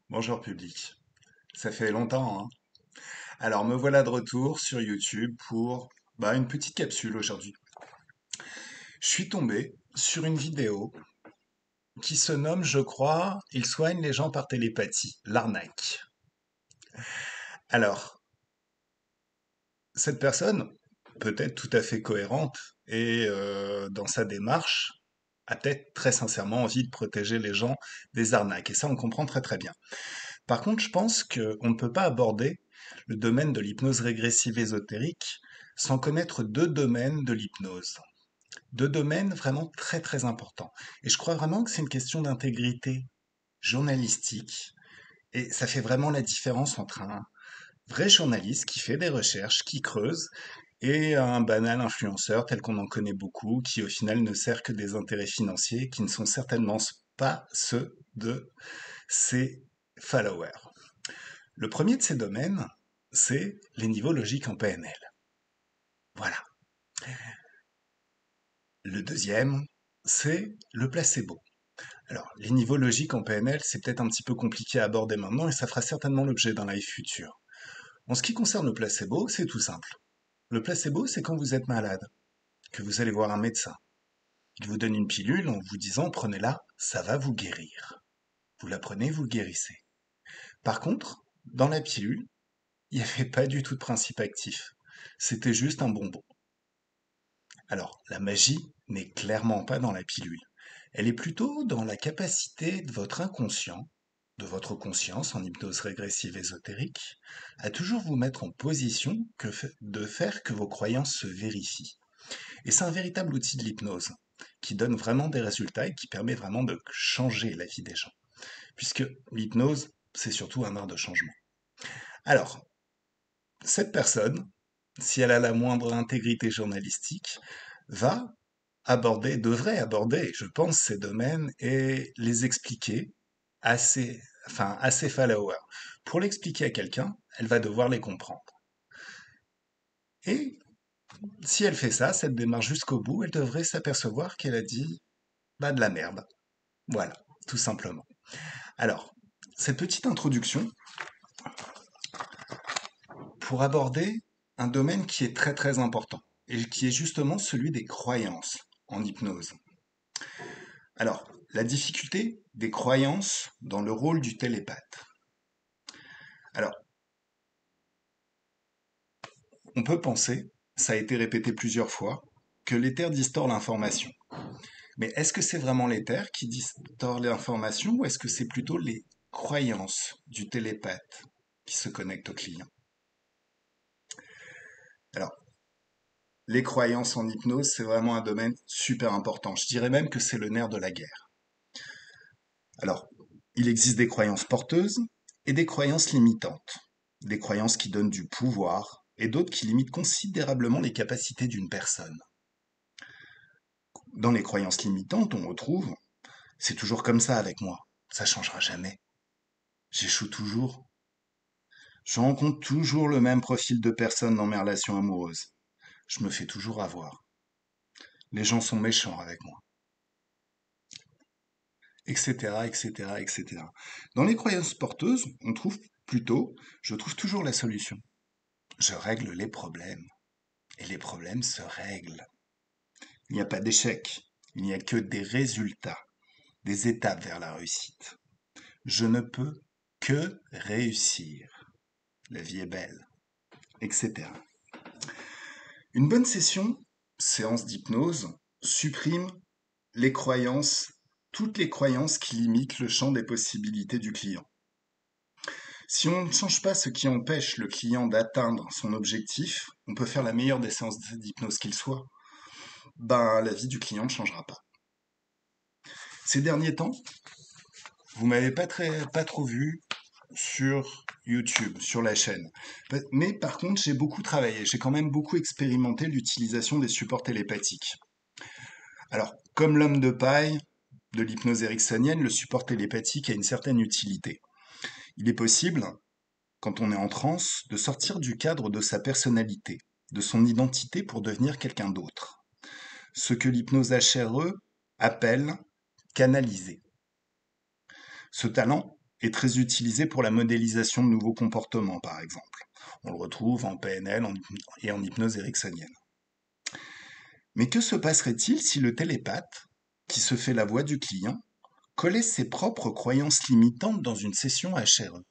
Bonjour public. Ça fait longtemps, hein? Alors me voilà de retour sur YouTube pour une petite capsule aujourd'hui. Je suis tombé sur une vidéo qui se nomme, je crois, Il soigne les gens par télépathie, l'arnaque. Alors, cette personne, peut-être tout à fait cohérente et dans sa démarche, a peut-être très sincèrement envie de protéger les gens des arnaques. Et ça, on comprend très très bien. Par contre, je pense qu'on ne peut pas aborder le domaine de l'hypnose régressive ésotérique sans connaître deux domaines de l'hypnose. Deux domaines vraiment très très importants. Et je crois vraiment que c'est une question d'intégrité journalistique. Et ça fait vraiment la différence entre un vrai journaliste qui fait des recherches, qui creuse, et un banal influenceur tel qu'on en connaît beaucoup, qui au final ne sert que des intérêts financiers, qui ne sont certainement pas ceux de ses followers. Le premier de ces domaines, c'est les niveaux logiques en PNL. Voilà. Le deuxième, c'est le placebo. Alors, les niveaux logiques en PNL, c'est peut-être un petit peu compliqué à aborder maintenant et ça fera certainement l'objet d'un live futur. En ce qui concerne le placebo, c'est tout simple. Le placebo, c'est quand vous êtes malade, que vous allez voir un médecin. Il vous donne une pilule en vous disant prenez-la, ça va vous guérir. Vous la prenez, vous guérissez. Par contre, dans la pilule, il n'y avait pas du tout de principe actif. C'était juste un bonbon. Alors, la magie n'est clairement pas dans la pilule. Elle est plutôt dans la capacité de votre inconscient, de votre conscience en hypnose régressive ésotérique, à toujours vous mettre en position de faire que vos croyances se vérifient. Et c'est un véritable outil de l'hypnose qui donne vraiment des résultats et qui permet vraiment de changer la vie des gens. Puisque l'hypnose, c'est surtout un art de changement. Alors, cette personne, si elle a la moindre intégrité journalistique, devrait aborder, je pense, ces domaines et les expliquer à ses followers. Pour l'expliquer à quelqu'un, elle va devoir les comprendre. Et si elle fait ça, cette démarche jusqu'au bout, elle devrait s'apercevoir qu'elle a dit de la merde. Voilà, tout simplement. Alors, cette petite introduction pour aborder un domaine qui est très très important et qui est justement celui des croyances en hypnose. Alors, la difficulté des croyances dans le rôle du télépathe. Alors, on peut penser, ça a été répété plusieurs fois, que l'éther distord l'information. Mais est-ce que c'est vraiment l'éther qui distord l'information ou est-ce que c'est plutôt les croyances du télépathe qui se connectent au client? Alors, les croyances en hypnose, c'est vraiment un domaine super important. Je dirais même que c'est le nerf de la guerre. Alors, il existe des croyances porteuses et des croyances limitantes. Des croyances qui donnent du pouvoir et d'autres qui limitent considérablement les capacités d'une personne. Dans les croyances limitantes, on retrouve c'est toujours comme ça avec moi, ça changera jamais. J'échoue toujours. Je rencontre toujours le même profil de personnes dans mes relations amoureuses. Je me fais toujours avoir. Les gens sont méchants avec moi, etc., etc., etc. Dans les croyances porteuses, on trouve plutôt, je trouve toujours la solution. Je règle les problèmes, et les problèmes se règlent. Il n'y a pas d'échec, il n'y a que des résultats, des étapes vers la réussite. Je ne peux que réussir. La vie est belle, etc. Une bonne séance d'hypnose, supprime les croyances, toutes les croyances qui limitent le champ des possibilités du client. Si on ne change pas ce qui empêche le client d'atteindre son objectif, on peut faire la meilleure des séances d'hypnose qu'il soit. La vie du client ne changera pas. Ces derniers temps, vous m'avez pas trop vu sur YouTube, sur la chaîne. Mais par contre, j'ai beaucoup travaillé, j'ai quand même beaucoup expérimenté l'utilisation des supports télépathiques. Alors, comme l'homme de paille de l'hypnose ericksonienne, le support télépathique a une certaine utilité. Il est possible, quand on est en transe, de sortir du cadre de sa personnalité, de son identité pour devenir quelqu'un d'autre. Ce que l'hypnose HRE appelle canaliser. Ce talent est très utilisé pour la modélisation de nouveaux comportements, par exemple. On le retrouve en PNL et en hypnose ericksonienne. Mais que se passerait-il si le télépathe, qui se fait la voix du client, collait ses propres croyances limitantes dans une session HRE?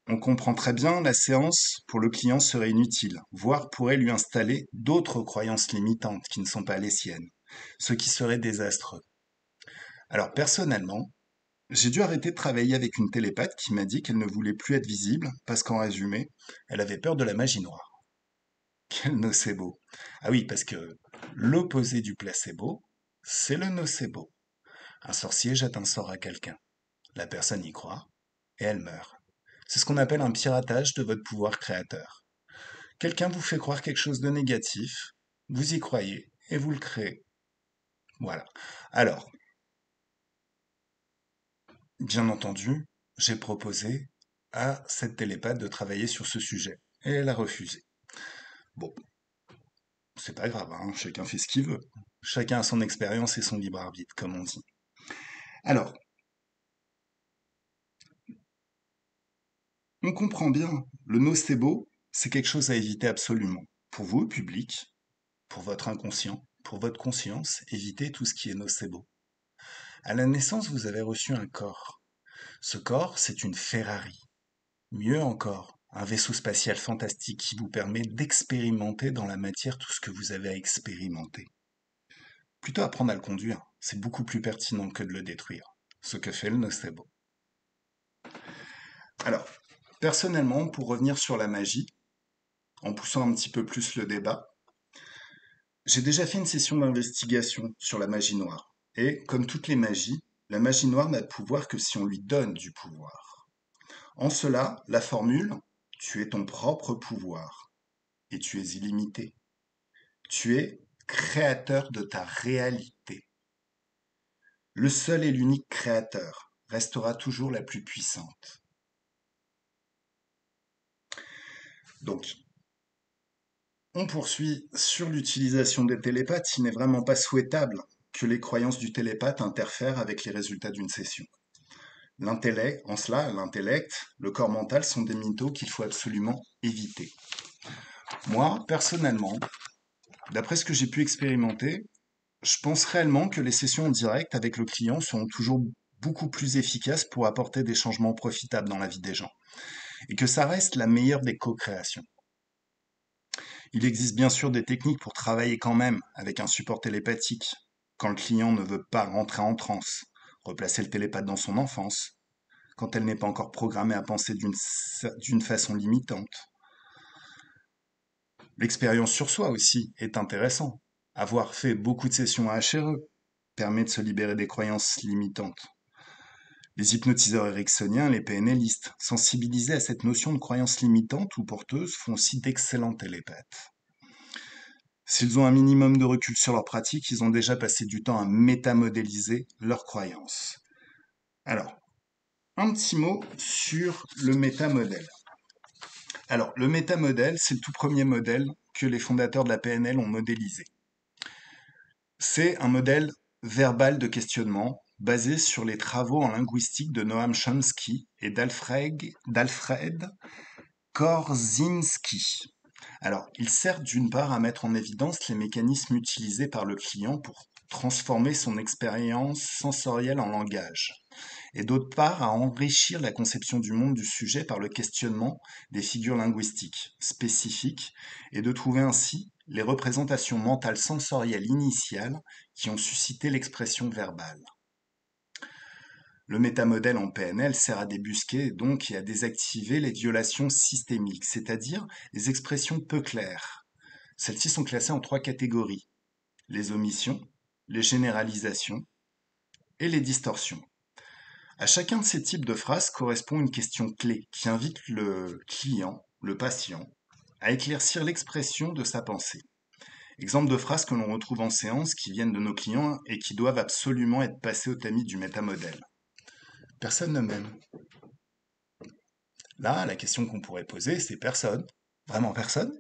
On comprend très bien, la séance pour le client serait inutile, voire pourrait lui installer d'autres croyances limitantes qui ne sont pas les siennes, ce qui serait désastreux. Alors personnellement, j'ai dû arrêter de travailler avec une télépathe qui m'a dit qu'elle ne voulait plus être visible parce qu'en résumé, elle avait peur de la magie noire. Quel nocebo! Ah oui, parce que l'opposé du placebo, c'est le nocebo. Un sorcier jette un sort à quelqu'un. La personne y croit et elle meurt. C'est ce qu'on appelle un piratage de votre pouvoir créateur. Quelqu'un vous fait croire quelque chose de négatif, vous y croyez et vous le créez. Voilà. Alors, bien entendu, j'ai proposé à cette télépathe de travailler sur ce sujet et elle a refusé. Bon, c'est pas grave, hein, chacun fait ce qu'il veut. Chacun a son expérience et son libre arbitre, comme on dit. Alors, on comprend bien, le nocebo, c'est quelque chose à éviter absolument. Pour vous, public, pour votre inconscient, pour votre conscience, évitez tout ce qui est nocebo. À la naissance, vous avez reçu un corps. Ce corps, c'est une Ferrari. Mieux encore, un vaisseau spatial fantastique qui vous permet d'expérimenter dans la matière tout ce que vous avez à expérimenter. Plutôt apprendre à le conduire, c'est beaucoup plus pertinent que de le détruire. Ce que fait le nocebo. Alors, personnellement, pour revenir sur la magie, en poussant un petit peu plus le débat, j'ai déjà fait une session d'investigation sur la magie noire. Et comme toutes les magies, la magie noire n'a de pouvoir que si on lui donne du pouvoir. En cela, la formule tu es ton propre pouvoir et tu es illimité. Tu es créateur de ta réalité. Le seul et l'unique créateur restera toujours la plus puissante. Donc, on poursuit sur l'utilisation des télépathes. Il n'est vraiment pas souhaitable que les croyances du télépathe interfèrent avec les résultats d'une session. L'intellect, en cela, l'intellect, le corps mental sont des mythos qu'il faut absolument éviter. Moi, personnellement, d'après ce que j'ai pu expérimenter, je pense réellement que les sessions en direct avec le client sont toujours beaucoup plus efficaces pour apporter des changements profitables dans la vie des gens, et que ça reste la meilleure des co-créations. Il existe bien sûr des techniques pour travailler quand même avec un support télépathique, quand le client ne veut pas rentrer en transe, replacer le télépathe dans son enfance, quand elle n'est pas encore programmée à penser d'une façon limitante. L'expérience sur soi aussi est intéressant. Avoir fait beaucoup de sessions à HRE permet de se libérer des croyances limitantes. Les hypnotiseurs ericksoniens, les PNListes, sensibilisés à cette notion de croyances limitantes ou porteuses, font aussi d'excellents télépathes. S'ils ont un minimum de recul sur leur pratique, ils ont déjà passé du temps à métamodéliser leurs croyances. Alors, un petit mot sur le métamodèle. Alors, le métamodèle, c'est le tout premier modèle que les fondateurs de la PNL ont modélisé. C'est un modèle verbal de questionnement basé sur les travaux en linguistique de Noam Chomsky et d'Alfred Korzynski. Alors, il sert d'une part à mettre en évidence les mécanismes utilisés par le client pour transformer son expérience sensorielle en langage, et d'autre part à enrichir la conception du monde du sujet par le questionnement des figures linguistiques spécifiques et de trouver ainsi les représentations mentales sensorielles initiales qui ont suscité l'expression verbale. Le métamodèle en PNL sert à débusquer donc et à désactiver les violations systémiques, c'est-à-dire les expressions peu claires. Celles-ci sont classées en 3 catégories: les omissions, les généralisations et les distorsions. À chacun de ces types de phrases correspond une question clé qui invite le client, le patient, à éclaircir l'expression de sa pensée. Exemple de phrases que l'on retrouve en séance qui viennent de nos clients et qui doivent absolument être passées au tamis du métamodèle. Personne ne m'aime. Là, la question qu'on pourrait poser, c'est personne. Vraiment personne?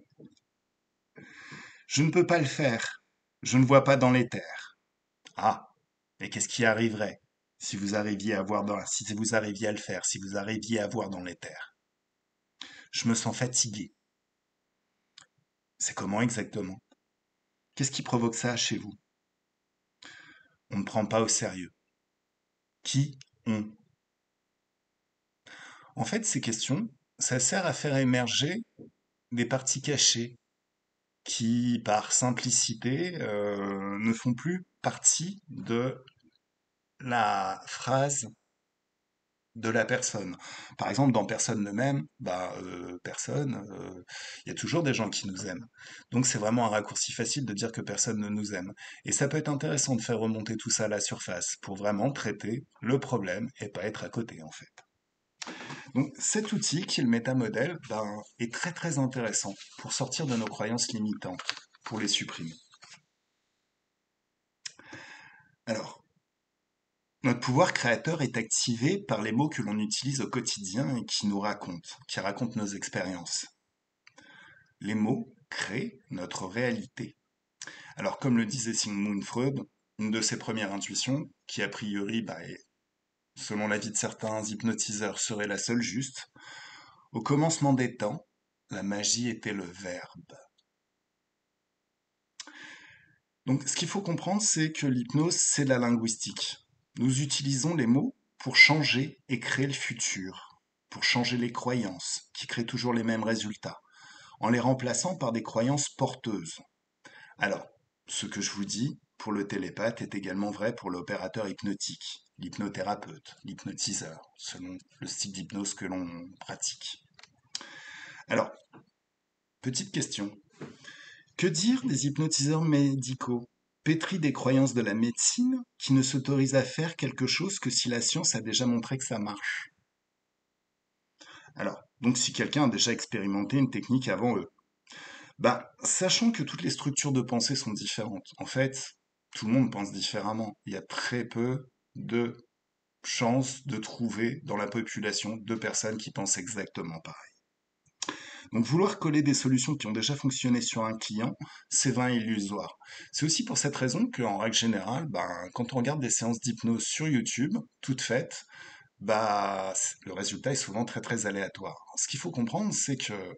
Je ne peux pas le faire. Je ne vois pas dans l'éther. Ah, et qu'est-ce qui arriverait si vous arriviez à voir si vous arriviez à le faire, si vous arriviez à voir dans l'éther. Je me sens fatigué. C'est comment exactement? Qu'est-ce qui provoque ça chez vous? On ne prend pas au sérieux. Qui on? En fait, ces questions, ça sert à faire émerger des parties cachées qui, par simplicité, ne font plus partie de la phrase de la personne. Par exemple, dans Personne ne m'aime, il y a toujours des gens qui nous aiment. Donc c'est vraiment un raccourci facile de dire que personne ne nous aime. Et ça peut être intéressant de faire remonter tout ça à la surface pour vraiment traiter le problème et pas être à côté en fait. Donc cet outil qui est le métamodèle est très très intéressant pour sortir de nos croyances limitantes, pour les supprimer. Alors, notre pouvoir créateur est activé par les mots que l'on utilise au quotidien et qui racontent nos expériences. Les mots créent notre réalité. Alors, comme le disait Sigmund Freud, une de ses premières intuitions, qui a priori, selon l'avis de certains hypnotiseurs, serait la seule juste, au commencement des temps, la magie était le verbe. Donc, ce qu'il faut comprendre, c'est que l'hypnose, c'est de la linguistique. Nous utilisons les mots pour changer et créer le futur, pour changer les croyances, qui créent toujours les mêmes résultats, en les remplaçant par des croyances porteuses. Alors, ce que je vous dis pour le télépathe est également vrai pour l'opérateur hypnotique, l'hypnothérapeute, l'hypnotiseur, selon le style d'hypnose que l'on pratique. Alors, petite question. Que dire des hypnotiseurs médicaux, pétris des croyances de la médecine, qui ne s'autorisent à faire quelque chose que si la science a déjà montré que ça marche? Alors, donc si quelqu'un a déjà expérimenté une technique avant eux, sachant que toutes les structures de pensée sont différentes, en fait, tout le monde pense différemment. Il y a très peu de chances de trouver dans la population deux personnes qui pensent exactement pareil. Donc vouloir coller des solutions qui ont déjà fonctionné sur un client, c'est vain et illusoire. C'est aussi pour cette raison qu'en règle générale, quand on regarde des séances d'hypnose sur YouTube, toutes faites, le résultat est souvent très très aléatoire. Ce qu'il faut comprendre, c'est que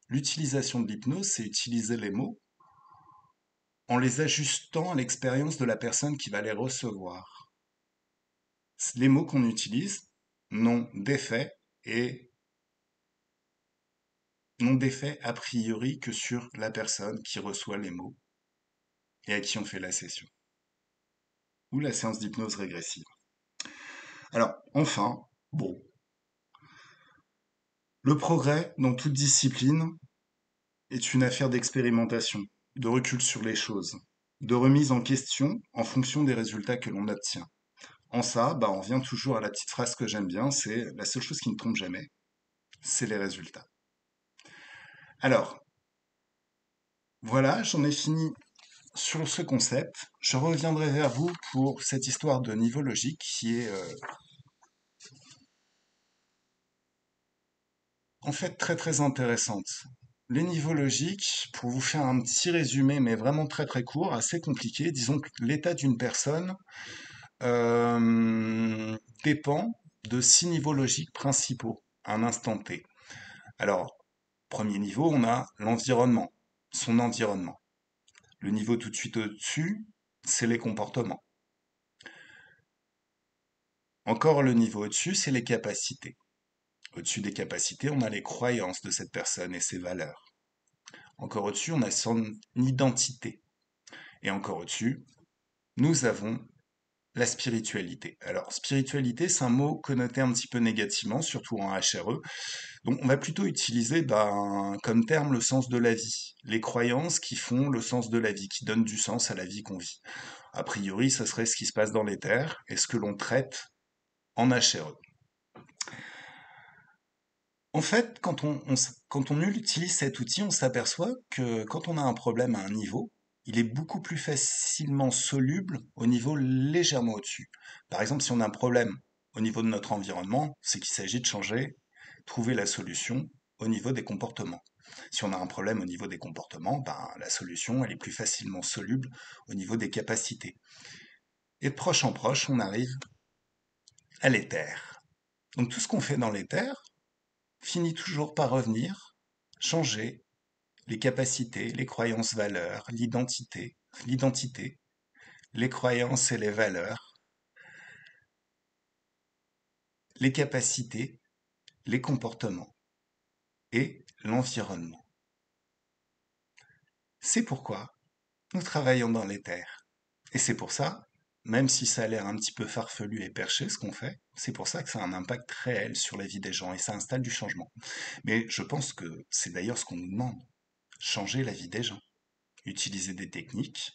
l'utilisation de l'hypnose, c'est utiliser les mots en les ajustant à l'expérience de la personne qui va les recevoir. Les mots qu'on utilise n'ont d'effet et n'ont d'effet a priori que sur la personne qui reçoit les mots et à qui on fait la session ou la séance d'hypnose régressive. Alors, enfin, bon, le progrès dans toute discipline est une affaire d'expérimentation, de recul sur les choses, de remise en question en fonction des résultats que l'on obtient. En ça, on revient toujours à la petite phrase que j'aime bien, c'est la seule chose qui ne trompe jamais, c'est les résultats. Alors, voilà, j'en ai fini sur ce concept. Je reviendrai vers vous pour cette histoire de niveau logique qui est en fait très très intéressante. Les niveaux logiques, pour vous faire un petit résumé, mais vraiment très très court, assez compliqué, disons que l'état d'une personne euh, dépend de 6 niveaux logiques principaux à un instant T. Alors, premier niveau, on a l'environnement, son environnement. Le niveau tout de suite au-dessus, c'est les comportements. Encore le niveau au-dessus, c'est les capacités. Au-dessus des capacités, on a les croyances de cette personne et ses valeurs. Encore au-dessus, on a son identité. Et encore au-dessus, nous avons la spiritualité. Alors, spiritualité, c'est un mot connoté un petit peu négativement, surtout en HRE. Donc, on va plutôt utiliser comme terme le sens de la vie. Les croyances qui font le sens de la vie, qui donnent du sens à la vie qu'on vit. A priori, ce serait ce qui se passe dans l'éther et ce que l'on traite en HRE. En fait, quand on utilise cet outil, on s'aperçoit que quand on a un problème à un niveau, il est beaucoup plus facilement soluble au niveau légèrement au-dessus. Par exemple, si on a un problème au niveau de notre environnement, c'est qu'il s'agit de changer, trouver la solution au niveau des comportements. Si on a un problème au niveau des comportements, la solution, elle est plus facilement soluble au niveau des capacités. Et de proche en proche, on arrive à l'éther. Donc tout ce qu'on fait dans l'éther finit toujours par revenir, changer les capacités, les croyances, valeurs, l'identité, les croyances et les valeurs, les capacités, les comportements et l'environnement. C'est pourquoi nous travaillons dans l'éther. Et c'est pour ça, même si ça a l'air un petit peu farfelu et perché ce qu'on fait, c'est pour ça que ça a un impact réel sur la vie des gens et ça installe du changement. Mais je pense que c'est d'ailleurs ce qu'on nous demande, changer la vie des gens, utiliser des techniques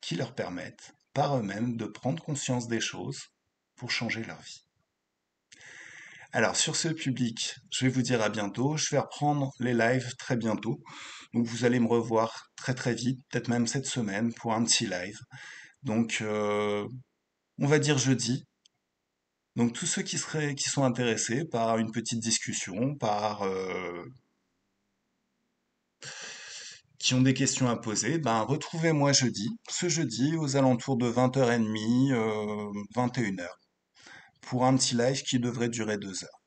qui leur permettent par eux-mêmes de prendre conscience des choses pour changer leur vie. Alors sur ce public, je vais vous dire à bientôt. Je vais reprendre les lives très bientôt. Donc vous allez me revoir très très vite, peut-être même cette semaine pour un petit live. Donc on va dire jeudi. Donc tous ceux qui sont intéressés par une petite discussion, qui ont des questions à poser, ben retrouvez-moi jeudi, ce jeudi aux alentours de 20h30, 21h, pour un petit live qui devrait durer 2 heures.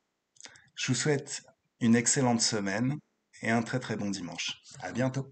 Je vous souhaite une excellente semaine et un très très bon dimanche. À bientôt.